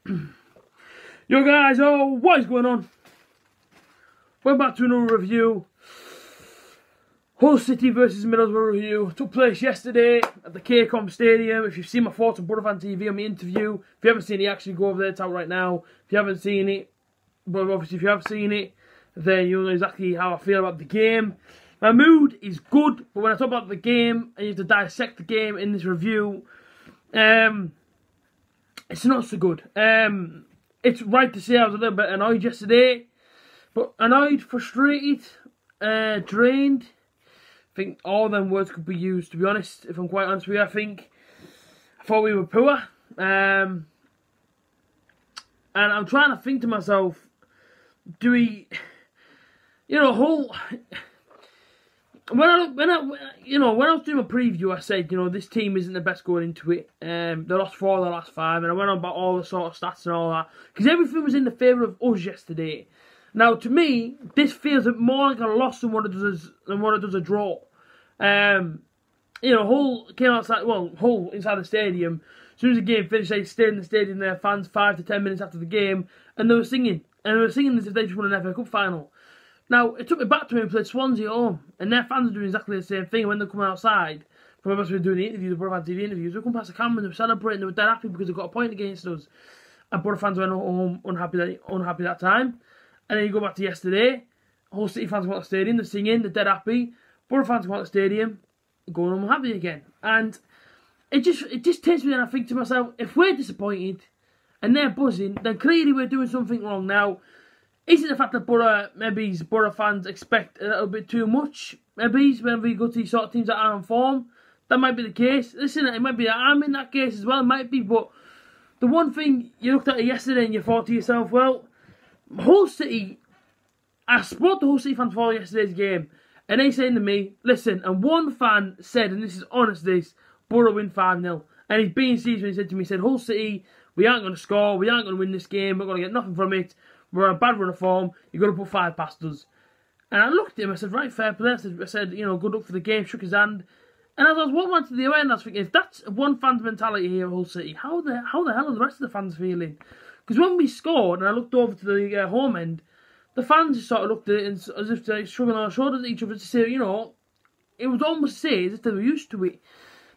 Yo guys, what is going on? Welcome back to another review. Hull City versus Middlesbrough review. Took place yesterday at the KCOM Stadium. If you've seen my thoughts on Butterfan TV on my interview, if you haven't seen it, actually go over there, it's out right now. If you haven't seen it, but obviously if you have seen it, then you'll know exactly how I feel about the game. My mood is good, but when I talk about the game, and you have to dissect the game in this review, it's not so good. It's right to say I was a little bit annoyed yesterday, but annoyed, frustrated, drained. I think all them words could be used, to be honest. If I'm quite honest with you, I thought we were poor. And I'm trying to think to myself, do we, Hull. When I was doing my preview, I said, this team isn't the best going into it. They lost 4 of the last 5, and I went on about all the sort of stats and all that, because everything was in the favour of us yesterday. Now, to me, this feels more like a loss than what it does a draw. Hull came outside. Well, Hull inside the stadium. As soon as the game finished, they stayed in the stadium. Their fans 5 to 10 minutes after the game, and they were singing, as if they just won an FA Cup final. Now, it took me back to when we played Swansea at home, and their fans are doing exactly the same thing. When they're coming outside, from us we were doing the interviews, the Butterfan TV interviews, they come past the camera and they were celebrating, they were dead happy because they got a point against us. And Butterfan fans went home unhappy that time. And then you go back to yesterday, Hull City fans come out the stadium, they're singing, they're dead happy. Butterfan fans come out the stadium, going home unhappy again. And it just takes me, and I think to myself, if we're disappointed and they're buzzing, then clearly we're doing something wrong. Now, is it the fact that Borough fans expect a little bit too much? Maybe whenever you go to these sort of teams that are in form, that might be the case. Listen, it might be that I'm in that case as well, it might be, but the one thing you looked at it yesterday and you thought to yourself, well, Hull City, I spoke to Hull City fans for yesterday's game, and they saying to me, listen, and one fan said, and this is honest, Borough win 5-0. And he's being serious when he said to me, he said, Hull City, we aren't going to score, we aren't going to win this game, we're going to get nothing from it. We're on a bad run of form, you've got to put 5 past us. And I looked at him, I said, right, fair play. I said, good luck for the game, shook his hand. And as I was walking on to the away, and I was thinking, if that's one fan's mentality here at Hull City, how the hell are the rest of the fans feeling? Because when we scored, and I looked over to the home end, the fans just sort of looked at it as if they were shrugging their shoulders at each other to say, it was almost to say as if they were used to it.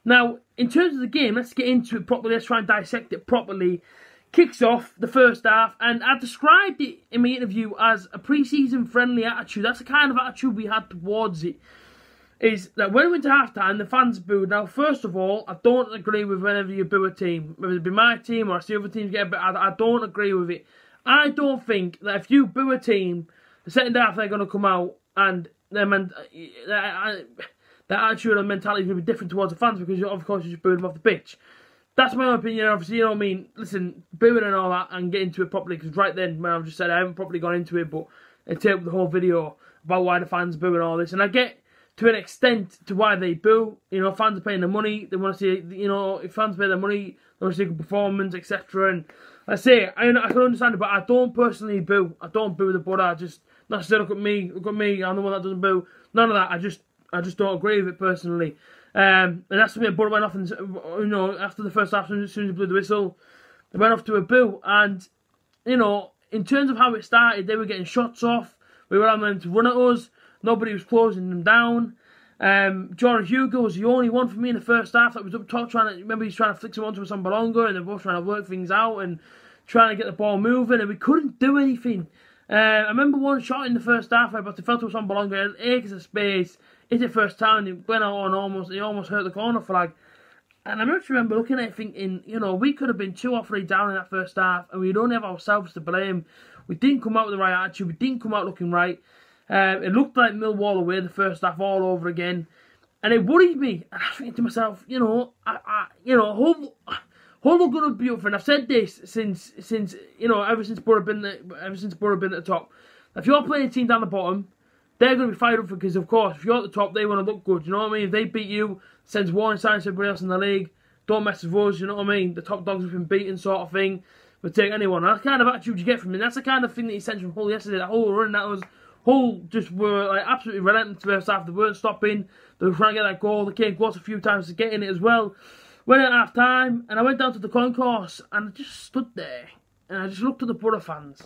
Now, in terms of the game, let's get into it properly, let's try and dissect it properly. Kicks off the first half, and I described it in my interview as a pre-season friendly attitude. That's the kind of attitude we had towards it. Is that when we went to half-time, the fans booed. Now, first of all, I don't agree with whenever you boo a team. Whether it be my team or I see other teams get a bit, I don't agree with it. I don't think that if you boo a team, the second half they're going to come out and their attitude and mentality is going to be different towards the fans because, of course, you just booed them off the pitch. That's my opinion, obviously, you know what I mean? Listen, booing and all that, and get into it properly, because right then, when I've just said I haven't properly gone into it, but I take up the whole video about why the fans boo and all this, and I get to an extent to why they boo. Fans are paying their money, they want to see, if fans pay their money, they want to see a good performance, etc. And I say, I can understand it, but I don't personally boo. I don't boo the Buddha, not to say, look at me, I'm the one that doesn't boo. None of that, I just don't agree with it personally. And that's when Borough went off, and after the first half, as soon as he blew the whistle, they went off to a boo. And in terms of how it started, they were getting shots off. We were having them to run at us. Nobody was closing them down. Jordan Hugo was the only one for me in the first half that was up top remember he's trying to flick someone to some Bolonga, and they're both trying to work things out and trying to get the ball moving, and we couldn't do anything. I remember one shot in the first half where it fell to some Bolonga, acres of space. Hit it first time, it went out and he almost hurt the corner flag. And I remember looking at it thinking, we could have been 2 or 3 down in that first half, and we'd only have ourselves to blame. We didn't come out with the right attitude, we didn't come out looking right. It looked like Millwall away the first half all over again, and it worried me. And I was thinking to myself, Hull look good and beautiful, and I've said this since ever since Borough been at the top. If you're playing a team down the bottom, they're going to be fired up because, of course, if you're at the top, they want to look good. You know what I mean? If they beat you, sends warning signs to everybody else in the league. Don't mess with us. You know what I mean? The top dogs have been beaten, sort of thing. We'll take anyone. That's the kind of attitude you get from him. That's the kind of thing that he sent from Hull yesterday. That whole run, Hull just were absolutely relentless first half. They weren't stopping. They were trying to get that goal. They came close a few times to getting it as well. Went at half time, and I went down to the concourse, and I just stood there. and I just looked at the Borough fans,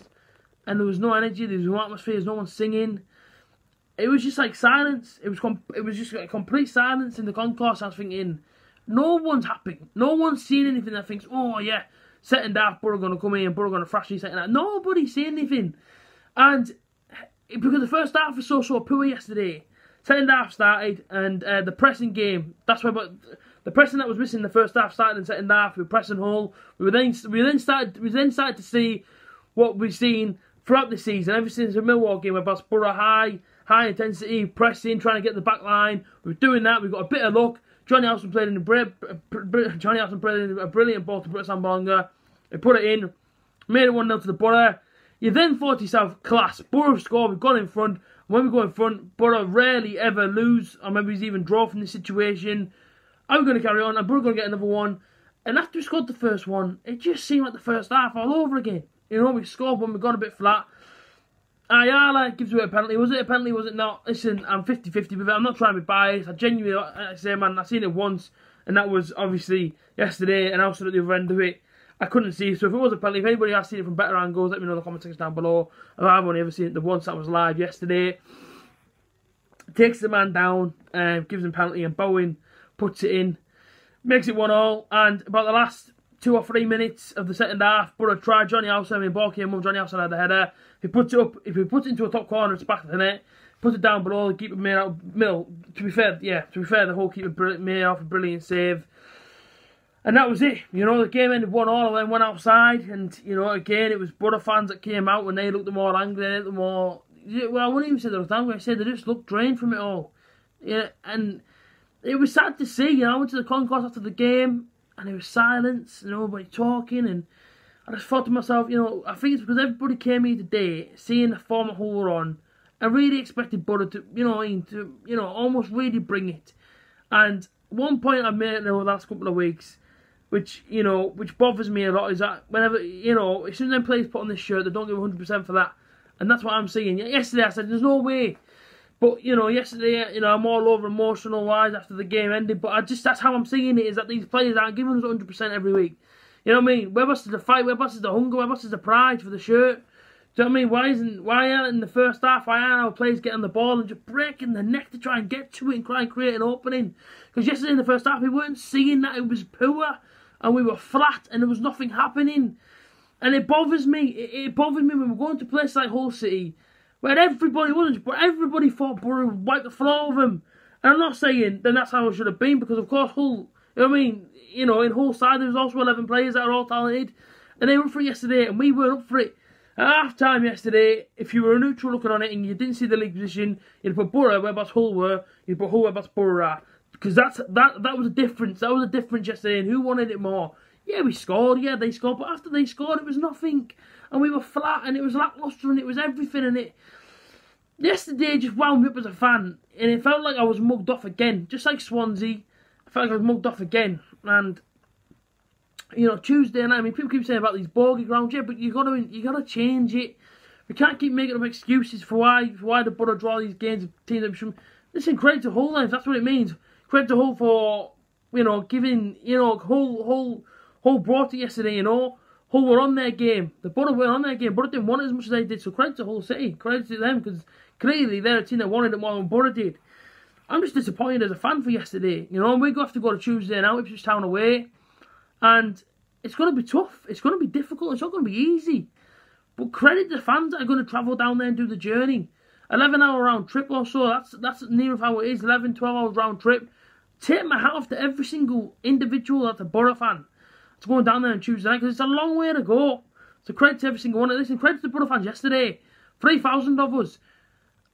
and there was no energy, there was no atmosphere, there was no one singing. It was just like silence. It was just like complete silence in the concourse. I was thinking, no one's happy. No one's seeing anything that thinks, oh yeah, second half, Borough going to come in, Borough going to thrash these second half. Nobody's saying anything. And because the first half was so poor yesterday, second half started, and the pressing game, that's why, but the pressing that was missing in the first half started in the second half. We were pressing Hull. We then started to see what we've seen throughout the season, ever since the Millwall game, about Borough high intensity, pressing, trying to get the back line. We were doing that. We got a bit of luck. Johnny Howson played in a brilliant ball to Britt Sambonga. He put it in, made it 1-0 to the Borough. You then thought to yourself, class, Borough have scored, we've gone in front. When we go in front, Borough rarely ever lose, or maybe even draw from this situation. Are we going to carry on? And Borough going to get another one? And after we scored the first one, it just seemed like the first half all over again. You know, we scored one, we got a bit flat. Ayala gives away a penalty. Was it a penalty? Was it not? Listen, I'm 50-50 with it. I'm not trying to be biased. I genuinely, I say, man, I've seen it once, and that was obviously yesterday, and also at the other end of it, I couldn't see. So if it was a penalty, if anybody has seen it from better angles, let me know in the comment section down below. I've only ever seen it the once that was live yesterday. Takes the man down, gives him penalty, and Bowen puts it in, makes it 1-1. And about the last 2 or 3 minutes of the second half, Borough tried. Johnny Howson, I mean, ball came up, Johnny Howson had the header. If he puts it up, if he puts it into a top corner, it's back to the net. Puts it down below, the keeper made out middle. To be fair, the whole keeper made off a brilliant save. And that was it. You know, the game ended 1-1, and then went outside. And, you know, again, it was Borough fans that came out, and they looked more angry, they looked more... Well, I wouldn't even say they looked angry, I said they just looked drained from it all. Yeah, and it was sad to see. You know, I went to the concourse after the game, and there was silence, and nobody talking, and I just thought to myself, you know, I think it's because everybody came here today, seeing the form that Hull were on, and really expected Borough to, almost really bring it. And one point I've made in the last couple of weeks, which bothers me a lot, is that whenever, as soon as them players put on this shirt, they don't give 100% for that. And that's what I'm seeing. Yesterday I said, there's no way. But, yesterday, I'm all over emotional-wise after the game ended. But that's how I'm seeing it, is that these players aren't giving us 100% every week. You know what I mean? Where else is the fight? Where else is the hunger? Where else is the pride for the shirt? Do you know what I mean? Why aren't in the first half, why aren't our players getting the ball and just breaking the neck to try and get to it and try and create an opening? Because yesterday in the first half, we weren't seeing that. It was poor. And we were flat. And there was nothing happening. And it bothers me. It bothers me when we're going to places like Hull City, where everybody wasn't, but everybody thought Borough would wipe the floor with them. And I'm not saying then that's how it should have been, because of course Hull, you know what I mean? In Hull side there was also 11 players that are all talented, and they were up for it yesterday, and we weren't up for it. At half time yesterday, if you were a neutral looking on it and you didn't see the league position, you'd put Borough where Hull were, you'd put Hull where Borough are. Because that was a difference. That was a difference yesterday, and who wanted it more? Yeah, we scored, yeah, they scored, but after they scored, it was nothing. And we were flat, and it was lacklustre, and it was everything, and it... Yesterday just wound me up as a fan, and it felt like I was mugged off again. Just like Swansea, I felt like I was mugged off again. And, Tuesday night, I mean, people keep saying about these bogey grounds, yeah, but you gotta change it. We can't keep making up excuses for why the Borough draw these games of teams that should... Listen, credit to Hull, if that's what it means. Credit to Hull for, giving, Hull brought it yesterday, Hull were on their game. The Borough were on their game. Borough didn't want it as much as they did, so credit to Hull City. Credit to them, because clearly they're a team that wanted it more than Borough did. I'm just disappointed as a fan for yesterday. We have to go to Tuesday now, Ipswich Town away. And it's going to be tough. It's going to be difficult. It's not going to be easy. But credit the fans that are going to travel down there and do the journey. 11-hour round trip or so. That's near how it is. 11, 12 hours round trip. Take my hat off to every single individual that's a Borough fan. It's going down there on Tuesday night, because it's a long way to go. So credit to every single one. Listen, credit to the Borough fans yesterday. 3,000 of us.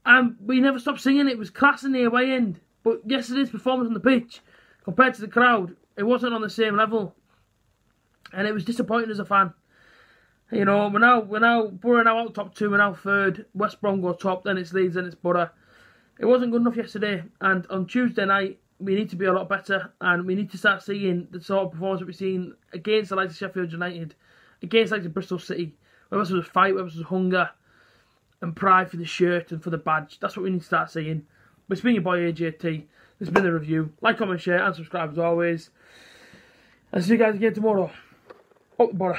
And we never stopped singing. It was class in the away end. But yesterday's performance on the pitch, compared to the crowd, it wasn't on the same level. And it was disappointing as a fan. We're now Borough now out top 2, we're now 3rd. West Brom go top, then it's Leeds, then it's Borough. It wasn't good enough yesterday. And on Tuesday night, we need to be a lot better, and we need to start seeing the sort of performance that we've seen against the likes of Sheffield United, against the likes of Bristol City. Whether this was fight, whether this was hunger and pride for the shirt and for the badge. That's what we need to start seeing. But it's been your boy A.J.T. This has been the review. Like, comment, share, and subscribe as always. I'll see you guys again tomorrow. Up the Borough.